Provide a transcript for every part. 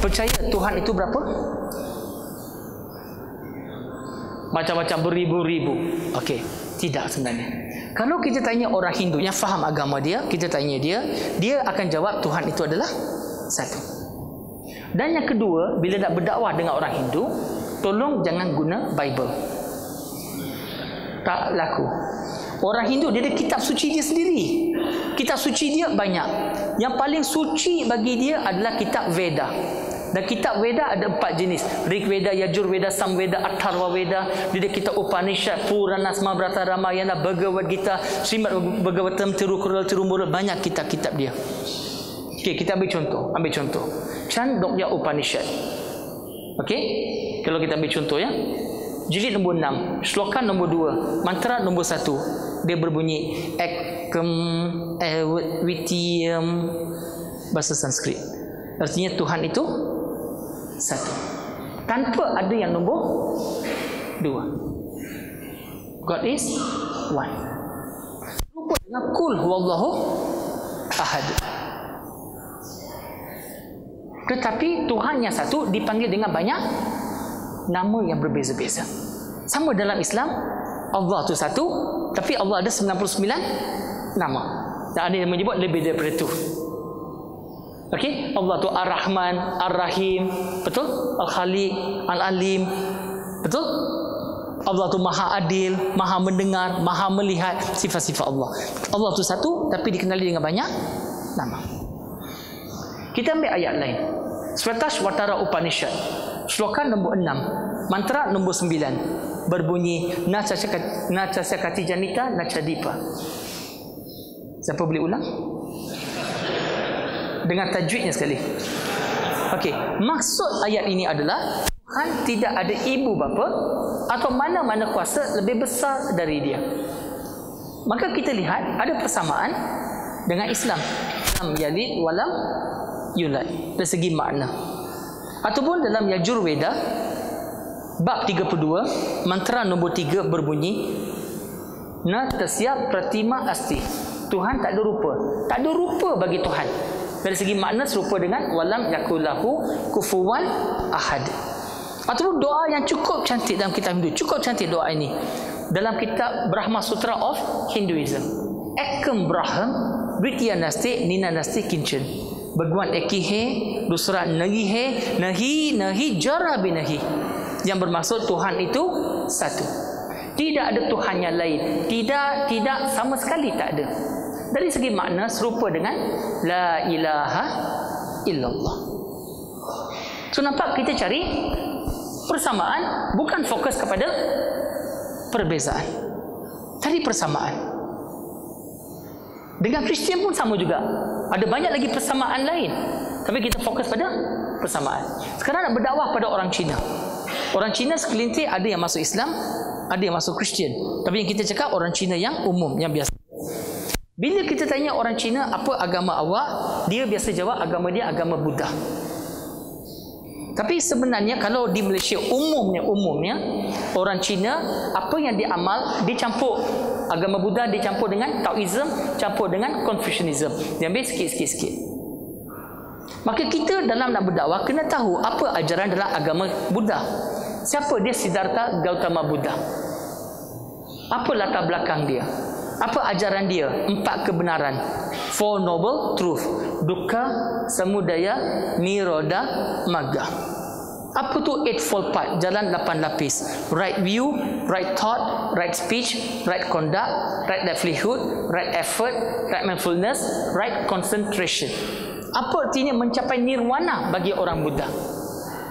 percaya Tuhan itu berapa? Macam-macam beribu-ribu. Okey, tidak sebenarnya. Kalau kita tanya orang Hindu yang faham agama dia, kita tanya dia akan jawab Tuhan itu adalah satu. Dan yang kedua, bila nak berdakwah dengan orang Hindu, tolong jangan guna Bible. Tak laku. Orang Hindu dia ada kitab suci dia sendiri. Kitab suci dia banyak. Yang paling suci bagi dia adalah kitab Veda. Dan kitab Veda ada 4 jenis. Rig Veda, Yajur Veda, Sam Veda, Atharva Veda. Dia ada kitab Upanishad, Purana, Smabrata, Ramayana, Bhagavad Gita, Srimad Bhagavatam, Tirukural, Tirumural. Banyak kitab-kitab dia. Okey, kita ambil contoh. Chandogya Upanishad. Okey, kalau kita ambil contoh ya. Jilid nombor 6, sloka nombor 2, mantra nombor 1. Dia berbunyi Ekam Evitiyam, bahasa Sanskrit. Artinya Tuhan itu satu. Tanpa ada yang nombor 2. God is one. Rupa dengan Kul Huwallahu Ahad. Tetapi Tuhan yang satu dipanggil dengan banyak nama yang berbeza-beza. Sama dalam Islam, Allah itu satu, tapi Allah ada 99 nama. Dan ada yang menyebut lebih daripada itu. Okey, Allah tu Ar-Rahman, Ar-Rahim, betul? Al-Khaliq, Al-Alim, betul? Allah tu Maha Adil, Maha Mendengar, Maha Melihat, sifat-sifat Allah. Allah tu satu, tapi dikenali dengan banyak nama. Kita ambil ayat lain. Svatashvatara Upanishad, sloka nombor 6, mantra nombor 9, berbunyi Nachasakati Janita Nachadipa. Siapa boleh ulang? Dengan tajwidnya sekali. Okey, maksud ayat ini adalah Tuhan tidak ada ibu bapa atau mana-mana kuasa lebih besar dari dia. Maka kita lihat ada persamaan dengan Islam. Lam yalid walam yulad dari segi makna. Ataupun dalam Yajur Veda bab 32 mantra nombor 3 berbunyi Na tasya pratima asti. Tuhan tak ada rupa. Tak ada rupa bagi Tuhan. Dari segi makna serupa dengan walam yakulahu kufuwan ahad. Ataupun doa yang cukup cantik dalam kitab Hindu. Cukup cantik doa ini. Dalam kitab Brahma Sutra of Hinduism. Ekam Braham Vitya Nasti Nina Nasti Kinchan. Bhagwan Eki He Dusra Nahi He Nahi Jara Binahi. Yang bermaksud Tuhan itu satu. Tidak ada Tuhan yang lain. Tidak sama sekali tak ada. Dari segi makna serupa dengan La ilaha illallah. So nampak kita cari persamaan, bukan fokus kepada perbezaan. Cari persamaan. Dengan Kristian pun sama juga. Ada banyak lagi persamaan lain, tapi kita fokus pada persamaan. Sekarang nak berdakwah pada orang Cina. Orang Cina sekelintir ada yang masuk Islam, ada yang masuk Kristian. Tapi yang kita cakap orang Cina yang umum, yang biasa. Bila kita tanya orang Cina apa agama awak, dia biasa jawab agama dia agama Buddha. Tapi sebenarnya kalau di Malaysia umumnya orang Cina apa yang dia amal dicampur agama Buddha dicampur dengan Taoism, campur dengan Confucianism. Diambil sikit-sikit. Maka kita dalam nak berdakwah kena tahu apa ajaran dalam agama Buddha. Siapa dia Siddhartha Gautama Buddha? Apa latar belakang dia? Apa ajaran dia? 4 kebenaran. 4 noble truth. Dukkha, Samudaya, Nirodha, Magga. Apa tu 8-fold path? Jalan 8 lapis. Right view, right thought, right speech, right conduct, right livelihood, right effort, right mindfulness, right concentration. Apa artinya mencapai nirwana bagi orang Buddha?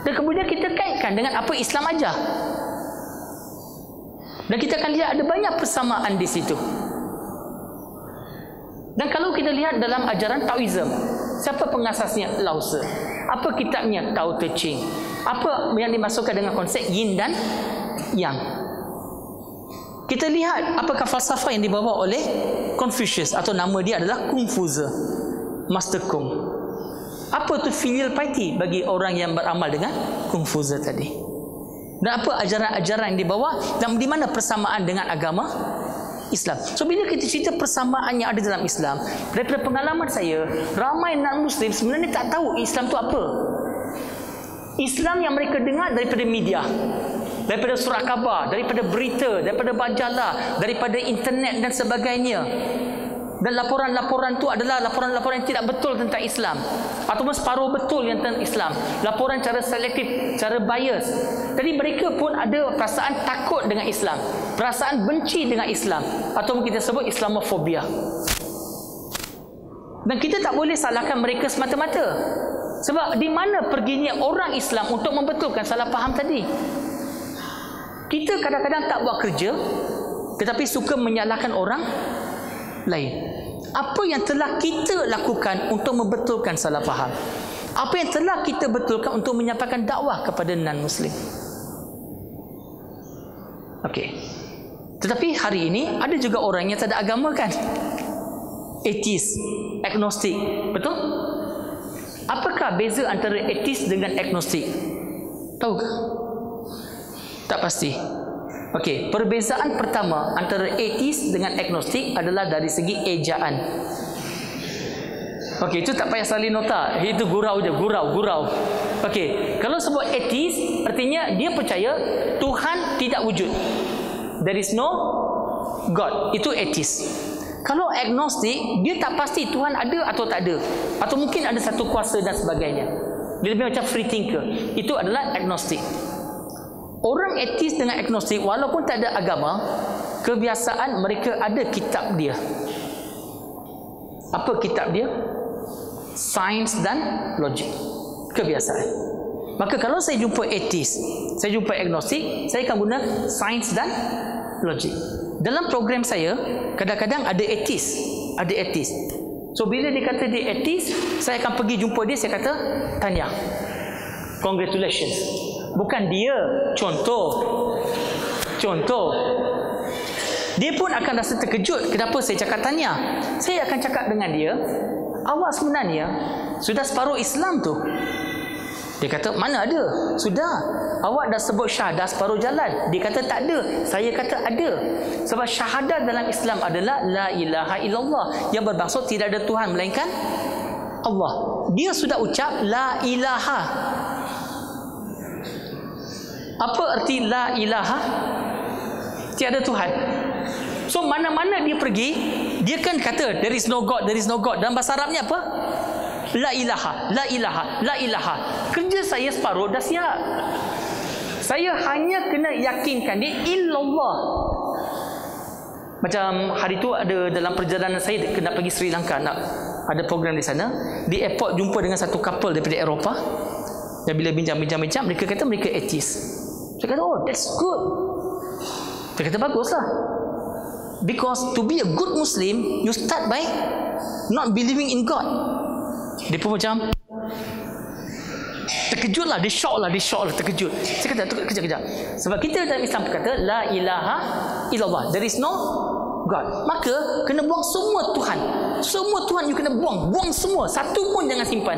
Dan kemudian kita kaitkan dengan apa Islam ajar. Dan kita akan lihat ada banyak persamaan di situ. Dan kalau kita lihat dalam ajaran Taoism, siapa pengasasnya? Lao Tse. Apa kitabnya? Tao Te Ching. Apa yang dimasukkan dengan konsep Yin dan Yang? Kita lihat apakah falsafah yang dibawa oleh Confucius atau nama dia adalah Kungfuzi, Master Kung. Apa tu filial piety bagi orang yang beramal dengan Kungfuzi tadi? Dan apa ajaran-ajaran yang dibawa dan di mana persamaan dengan agama Islam. So bila kita cerita persamaan yang ada dalam Islam, daripada pengalaman saya, ramai non-Muslim sebenarnya tak tahu Islam tu apa. Islam yang mereka dengar daripada media, daripada surat khabar, daripada berita, daripada majalah, daripada internet dan sebagainya. Dan laporan-laporan tu adalah laporan-laporan yang tidak betul tentang Islam, ataupun separuh betul yang tentang Islam. Laporan cara selektif, cara bias. Jadi mereka pun ada perasaan takut dengan Islam, perasaan benci dengan Islam, ataupun kita sebut Islamofobia. Dan kita tak boleh salahkan mereka semata-mata. Sebab di mana perginya orang Islam untuk membetulkan salah faham tadi? Kita kadang-kadang tak buat kerja, tetapi suka menyalahkan orang lain. Apa yang telah kita lakukan untuk membetulkan salah faham? Apa yang telah kita betulkan untuk menyampaikan dakwah kepada non-Muslim? Okey. Tetapi hari ini ada juga orang yang tak ada agama kan? Atheist, agnostik, betul? Apakah beza antara atheist dengan agnostik? Tahu ke? Tak pasti. Okey, perbezaan pertama antara atheist dengan agnostik adalah dari segi ejaan. Okey, itu tak payah salin nota. Itu gurau je, gurau. Okey, kalau sebut atheist, artinya dia percaya Tuhan tidak wujud. There is no God. Itu atheist. Kalau agnostik, dia tak pasti Tuhan ada atau tak ada, atau mungkin ada satu kuasa dan sebagainya. Dia lebih macam free thinker. Itu adalah agnostik. Orang ateis dengan agnostik, walaupun tak ada agama, kebiasaan mereka ada kitab dia. Apa kitab dia? Sains dan logik. Kebiasaan. Maka kalau saya jumpa ateis, saya jumpa agnostik, saya akan guna sains dan logik. Dalam program saya, kadang-kadang ada ateis. So bila dia kata dia ateis, saya akan pergi jumpa dia, saya kata, tahniah, congratulations. Bukan dia, contoh. Dia pun akan rasa terkejut kenapa saya cakap tahniah. Saya akan cakap dengan dia, awak sebenarnya sudah separuh Islam tu. Dia kata, mana ada? Sudah. Awak dah sebut syahadah separuh jalan. Dia kata tak ada. Saya kata ada. Sebab syahadah dalam Islam adalah la ilaha illallah, yang bermaksud tidak ada Tuhan melainkan Allah. Dia sudah ucap la ilaha. Apa erti la ilaha? Tiada Tuhan. So mana-mana dia pergi, dia kan kata there is no God, there is no God. Dalam bahasa Arabnya apa? La ilaha, la ilaha, la ilaha. Kerja saya separuh dah siap. Saya hanya kena yakinkan dia illallah. Macam hari tu ada dalam perjalanan saya kena pergi Sri Lanka, nak ada program di sana. Di airport jumpa dengan satu couple daripada Eropah. Dan bila bincang-bincang, mereka kata mereka atheist. Saya kata, oh that's good. Dia kata baguslah. Because to be a good Muslim, you start by not believing in God. Dia pun macam terkejut lah, dia shock lah, terkejut. Saya kata, kejap. Sebab kita dalam Islam kata, la ilaha illallah, there is no God. Maka, kena buang semua Tuhan. Semua Tuhan you kena buang. Buang semua. Satu pun jangan simpan.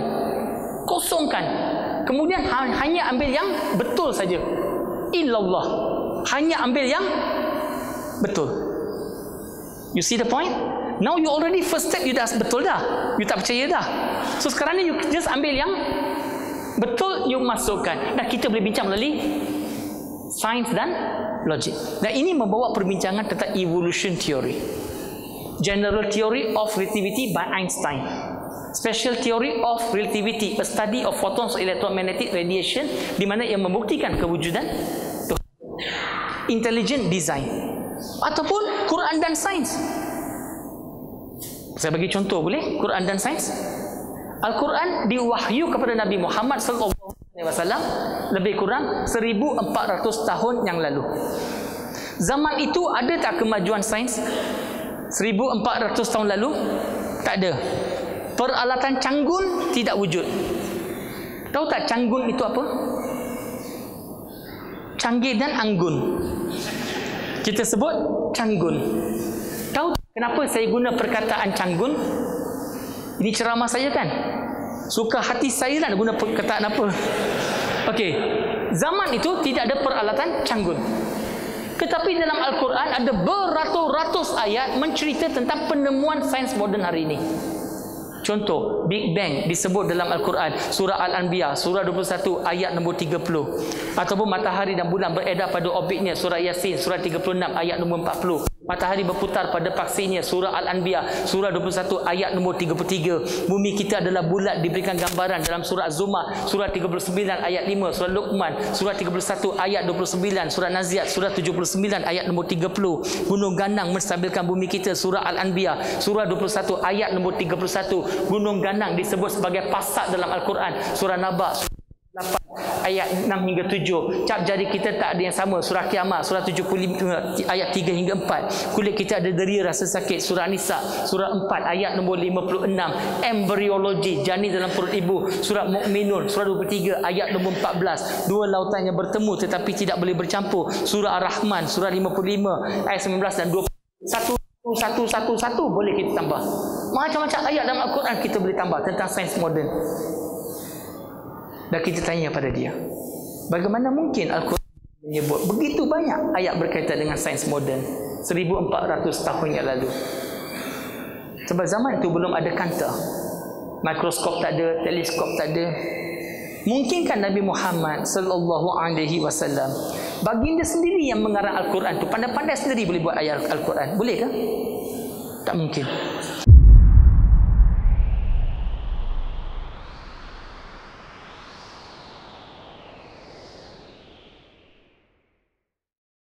Kosongkan. Kemudian, hanya ambil yang betul saja. Illallah. Hanya ambil yang betul. You see the point? Now you already first step, you dah betul dah. You tak percaya dah. So sekarang ni you just ambil yang betul, you masukkan. Dan kita boleh bincang melalui sains dan logik. Dan ini membawa perbincangan tentang evolution theory, general theory of relativity by Einstein, special theory of relativity, a study of photons of electromagnetic radiation, di mana ia membuktikan kewujudan Tuhan, intelligent design, ataupun Quran dan sains. Saya bagi contoh boleh? Quran dan sains. Al-Quran diwahyu kepada Nabi Muhammad SAW lebih kurang 1400 tahun yang lalu. Zaman itu ada tak kemajuan sains? 1400 tahun lalu? Tak ada. Peralatan canggun tidak wujud. Tahu tak canggun itu apa? Canggih dan anggun. Kita sebut canggun. Tahu kenapa saya guna perkataan canggun? Ini ceramah saya kan? Suka hati saya nak guna perkataan apa? Okey. Zaman itu tidak ada peralatan canggun. Tetapi dalam Al-Quran ada beratus-ratus ayat mencerita tentang penemuan sains moden hari ini. Contoh, Big Bang disebut dalam Al-Quran, surah Al-Anbiya, surah 21 ayat nombor 30. Ataupun matahari dan bulan beredar pada orbitnya, surah Yasin, surah 36 ayat nombor 40. Matahari berputar pada paksinya, surah Al-Anbiya, surah 21 ayat nombor 33. Bumi kita adalah bulat, diberikan gambaran dalam surah Az-Zumar, surah 39 ayat 5, surah Luqman, surah 31 ayat 29, surah Naziat, surah 79 ayat nombor 30. Gunung Ganang menstabilkan bumi kita, surah Al-Anbiya, surah 21 ayat nombor 31. Gunung Ganang disebut sebagai pasak dalam Al-Quran, surah Naba 8 ayat 6 hingga 7. Cap jari kita tak ada yang sama, surah Kiamat, surah 75 ayat 3 hingga 4. Kulit kita ada deri rasa sakit, surah Nisa, surah 4 ayat nombor 56. Embryologi, janin dalam perut ibu, surah Mukminun, surah 23 ayat nombor 14. Dua lautan yang bertemu tetapi tidak boleh bercampur, surah Ar-Rahman, surah 55 ayat 19 dan 20. Satu boleh kita tambah. Macam-macam ayat dalam Al-Quran kita boleh tambah tentang sains moden. Dan kita tanya pada dia, bagaimana mungkin Al-Quran menyebut begitu banyak ayat berkaitan dengan sains moden 1400 tahun yang lalu? Sebab zaman itu belum ada kanta, mikroskop tak ada, teleskop tak ada. Mungkinkah Nabi Muhammad sallallahu alaihi wasallam, baginda sendiri yang mengarang Al-Quran tu, pandai-pandai sendiri boleh buat ayat Al-Quran? Boleh ke? Tak mungkin.